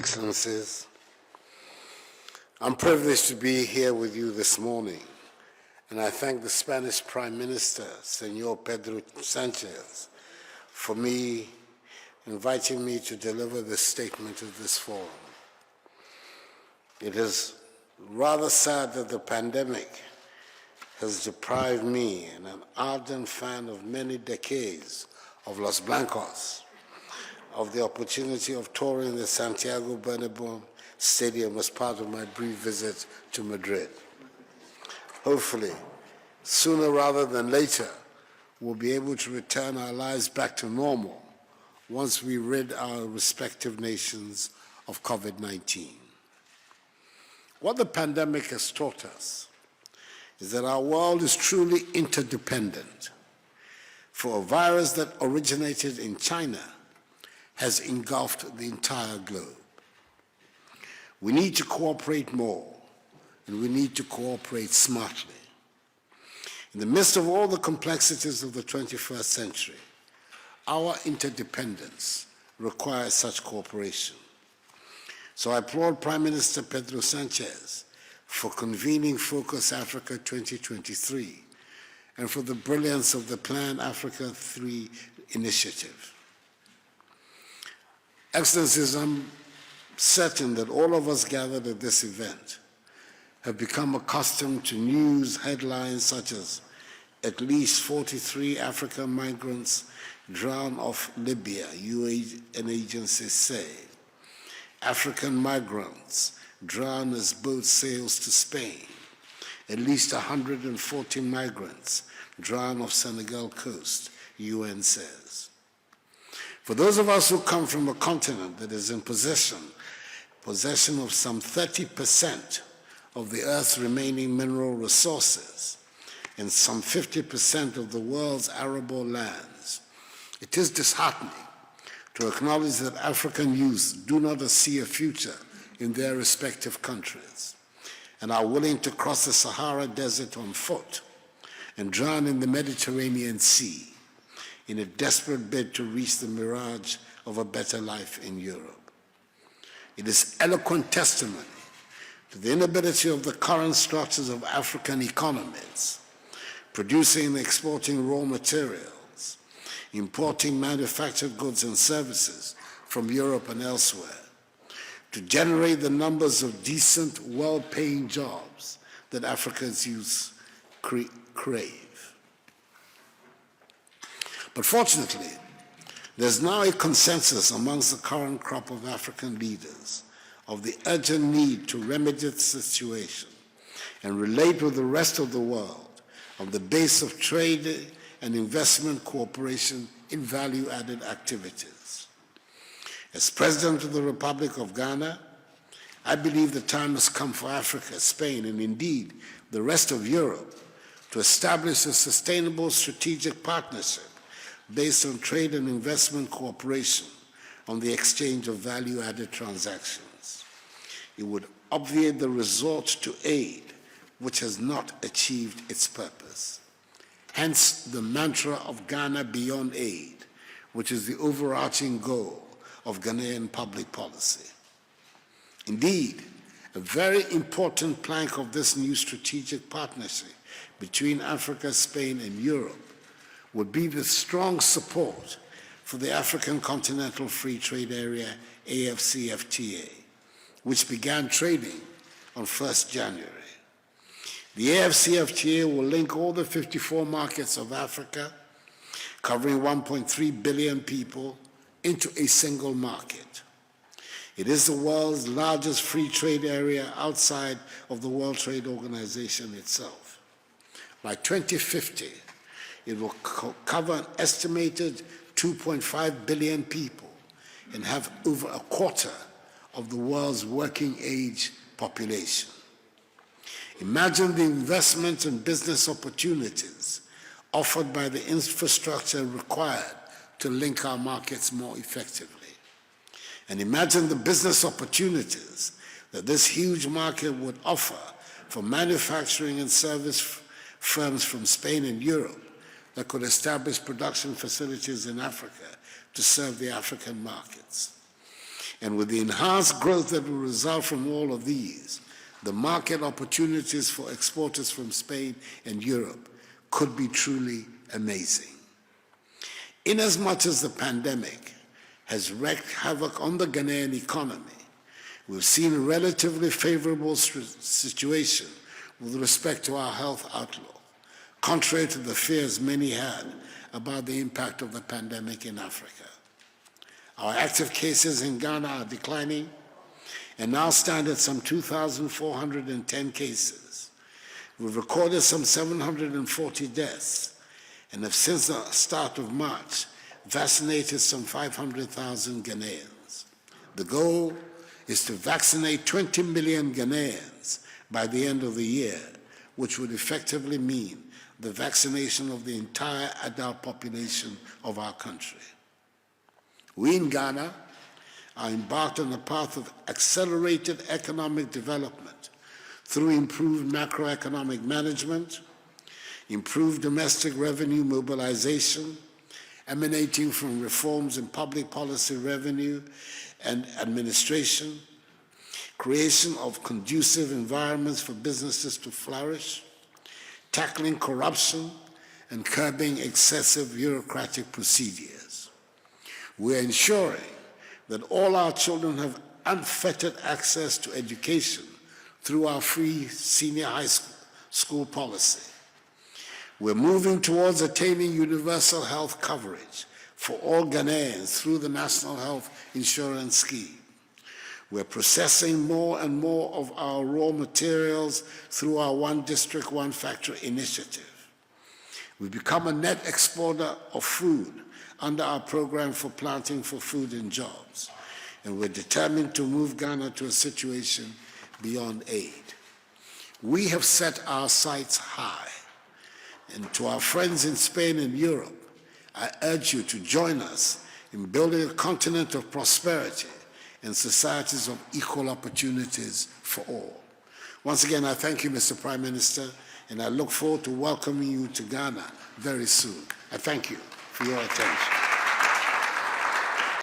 Excellencies, I'm privileged to be here with you this morning, and I thank the Spanish Prime Minister, Senor Pedro Sanchez, for inviting me to deliver this statement at this forum. It is rather sad that the pandemic has deprived me, and an ardent fan of many decades of Los Blancos, of the opportunity of touring the Santiago Bernabeu Stadium as part of my brief visit to Madrid. Hopefully, sooner rather than later, we'll be able to return our lives back to normal once we rid our respective nations of COVID-19. What the pandemic has taught us is that our world is truly interdependent. For a virus that originated in China has engulfed the entire globe. We need to cooperate more, and we need to cooperate smartly. In the midst of all the complexities of the 21st century, our interdependence requires such cooperation. So I applaud Prime Minister Pedro Sanchez for convening Focus Africa 2023 and for the brilliance of the Plan Africa 3 initiative. Excellencies, I'm certain that all of us gathered at this event have become accustomed to news headlines such as at least 43 African migrants drowned off Libya, UN agencies say. African migrants drowned as boat sails to Spain. At least 140 migrants drowned off Senegal coast, UN says. For those of us who come from a continent that is in possession of some 30% of the Earth's remaining mineral resources and some 50% of the world's arable lands, it is disheartening to acknowledge that African youths do not see a future in their respective countries and are willing to cross the Sahara Desert on foot and drown in the Mediterranean Sea in a desperate bid to reach the mirage of a better life in Europe. It is eloquent testimony to the inability of the current structures of African economies, producing and exporting raw materials, importing manufactured goods and services from Europe and elsewhere, to generate the numbers of decent, well-paying jobs that Africa's youth crave. But fortunately, there's now a consensus amongst the current crop of African leaders of the urgent need to remedy the situation and relate with the rest of the world on the base of trade and investment cooperation in value-added activities. As President of the Republic of Ghana, I believe the time has come for Africa, Spain, and indeed the rest of Europe to establish a sustainable strategic partnership based on trade and investment cooperation on the exchange of value-added transactions. It would obviate the resort to aid which has not achieved its purpose. Hence the mantra of Ghana Beyond Aid, which is the overarching goal of Ghanaian public policy. Indeed, a very important plank of this new strategic partnership between Africa, Spain, and Europe would be the strong support for the African Continental Free Trade Area, AFCFTA, which began trading on 1st January. The AFCFTA will link all the 54 markets of Africa, covering 1.3 billion people, into a single market. It is the world's largest free trade area outside of the World Trade Organization itself. By 2050, it will cover an estimated 2.5 billion people and have over a quarter of the world's working age population. Imagine the investment and business opportunities offered by the infrastructure required to link our markets more effectively. And imagine the business opportunities that this huge market would offer for manufacturing and service firms from Spain and Europe that could establish production facilities in Africa to serve the African markets. And with the enhanced growth that will result from all of these, the market opportunities for exporters from Spain and Europe could be truly amazing. Inasmuch as the pandemic has wreaked havoc on the Ghanaian economy, we've seen a relatively favorable situation with respect to our health outlook, contrary to the fears many had about the impact of the pandemic in Africa. Our active cases in Ghana are declining and now stand at some 2,410 cases. We've recorded some 740 deaths and have since the start of March vaccinated some 500,000 Ghanaians. The goal is to vaccinate 20 million Ghanaians by the end of the year, which would effectively mean the vaccination of the entire adult population of our country. We in Ghana are embarked on a path of accelerated economic development through improved macroeconomic management, improved domestic revenue mobilization, emanating from reforms in public policy revenue and administration, creation of conducive environments for businesses to flourish, tackling corruption, and curbing excessive bureaucratic procedures. We're ensuring that all our children have unfettered access to education through our free senior high school policy. We're moving towards attaining universal health coverage for all Ghanaians through the National Health Insurance Scheme. We're processing more and more of our raw materials through our One District, One Factory initiative. We've become a net exporter of food under our program for Planting for Food and Jobs, and we're determined to move Ghana to a situation beyond aid. We have set our sights high, and to our friends in Spain and Europe, I urge you to join us in building a continent of prosperity and societies of equal opportunities for all. Once again, I thank you, Mr. Prime Minister, and I look forward to welcoming you to Ghana very soon. I thank you for your attention.